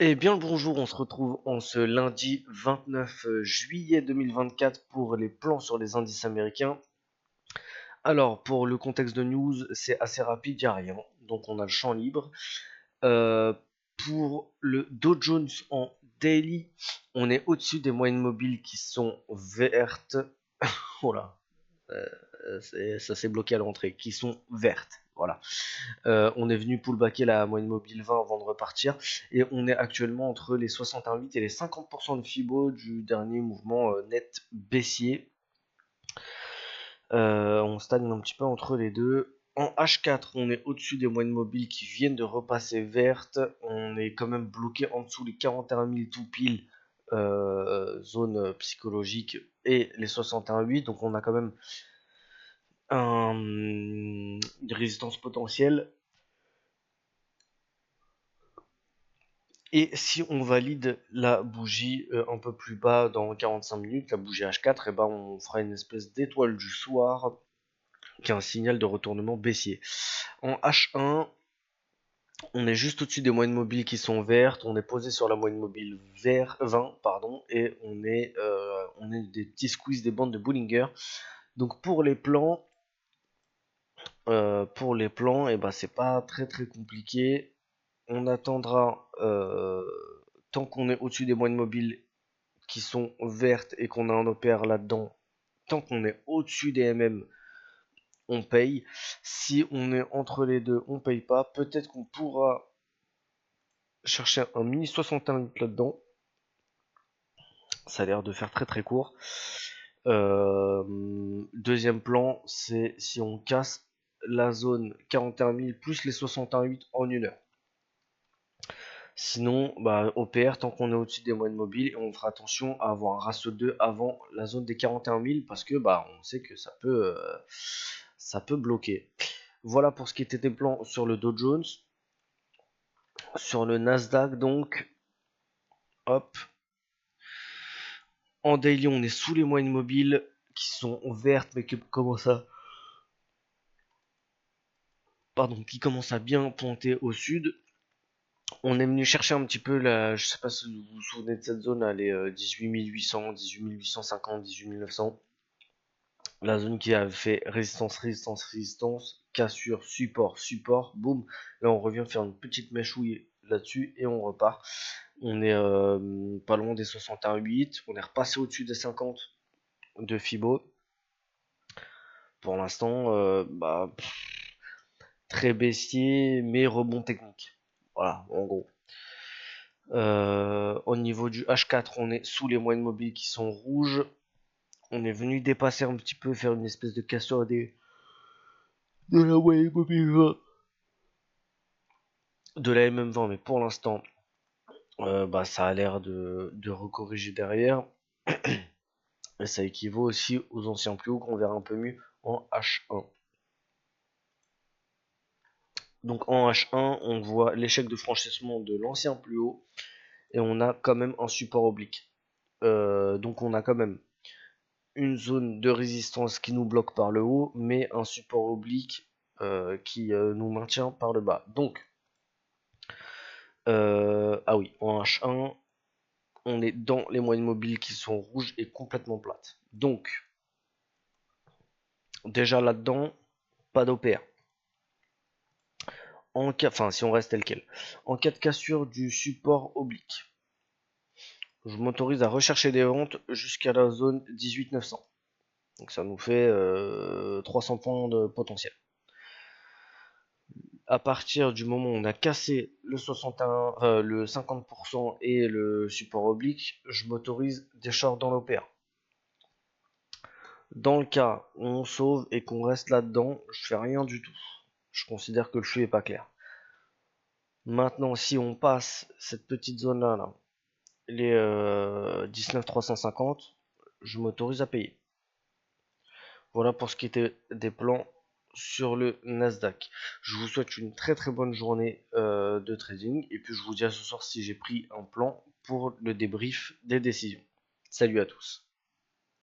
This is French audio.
Eh bien le bonjour, on se retrouve en ce lundi 29 juillet 2024 pour les plans sur les indices américains. Alors pour le contexte de news, c'est assez rapide, il n'y a rien, donc on a le champ libre. Euh, pour le Dow Jones en daily, on est au-dessus des moyennes mobiles qui sont vertes. Voilà, ça s'est bloqué à l'entrée, qui sont vertes. Voilà. On est venu pullbacker la moyenne mobile 20 avant de repartir. Et on est actuellement entre les 61,8 et les 50% de Fibo du dernier mouvement net baissier. On stagne un petit peu entre les deux. En H4, on est au-dessus des moyennes mobiles qui viennent de repasser vertes. On est quand même bloqué en dessous les 41 000 tout pile, zone psychologique, et les 61,8. Donc on a quand même une résistance potentielle. Et si on valide la bougie un peu plus bas dans 45 minutes, la bougie H4, et ben on fera une espèce d'étoile du soir qui est un signal de retournement baissier. En H1, on est juste au-dessus des moyennes mobiles qui sont vertes, on est posé sur la moyenne mobile 20, pardon, et on est des petits squeezes des bandes de Bollinger. Donc pour les plans, et ben c'est pas très très compliqué. On attendra tant qu'on est au-dessus des moyennes mobiles qui sont vertes et qu'on a un OPR là-dedans, tant qu'on est au-dessus des MM, on paye. Si on est entre les deux, on paye pas. Peut-être qu'on pourra chercher un mini 61 là-dedans. Ça a l'air de faire très très court. Deuxième plan, c'est si on casse la zone 41 000 plus les 68 en une heure. Sinon, bah, OPR tant qu'on est au-dessus des moyennes mobiles, et on fera attention à avoir un ratio 2 avant la zone des 41 000 parce que bah, on sait que ça peut bloquer. Voilà pour ce qui était des plans sur le Dow Jones. Sur le Nasdaq, donc, hop. En daily, on est sous les moyennes mobiles qui sont vertes mais qui commencent à bien pointer au sud. On est venu chercher un petit peu je sais pas si vous vous souvenez de cette zone, là, les 18 800, 18 850, 18 900. La zone qui a fait résistance, résistance, résistance, cassure, support, support, boum. Là, on revient faire une petite mèchouille là-dessus et on repart. On est pas loin des 61,8. On est repassé au-dessus des 50 de Fibo. Pour l'instant, très baissier, mais rebond technique. Voilà, en gros. Au niveau du H4, on est sous les moyennes mobiles qui sont rouges. On est venu dépasser un petit peu, faire une espèce de cassure de la moyenne mobile 20, de la MM20, mais pour l'instant, ça a l'air de recorriger derrière. Et ça équivaut aussi aux anciens plus hauts qu'on verra un peu mieux en H1. Donc en H1, on voit l'échec de franchissement de l'ancien plus haut et on a quand même un support oblique. Donc on a quand même une zone de résistance qui nous bloque par le haut, mais un support oblique qui nous maintient par le bas. Donc, ah oui, en H1, on est dans les moyennes mobiles qui sont rouges et complètement plates. Donc, déjà là-dedans, pas d'OPR. Enfin, si on reste tel quel. En cas de cassure du support oblique, je m'autorise à rechercher des ventes jusqu'à la zone 18 900. Donc ça nous fait 300 points de potentiel. À partir du moment où on a cassé le 61, le 50% et le support oblique, je m'autorise des shorts dans l'OPR. Dans le cas où on sauve et qu'on reste là-dedans, je fais rien du tout. Je considère que le flux est pas clair. Maintenant, si on passe cette petite zone-là, là, les 19 350, je m'autorise à payer. Voilà pour ce qui était des plans sur le Nasdaq. Je vous souhaite une très très bonne journée de trading et puis je vous dis à ce soir si j'ai pris un plan pour le débrief des décisions. Salut à tous.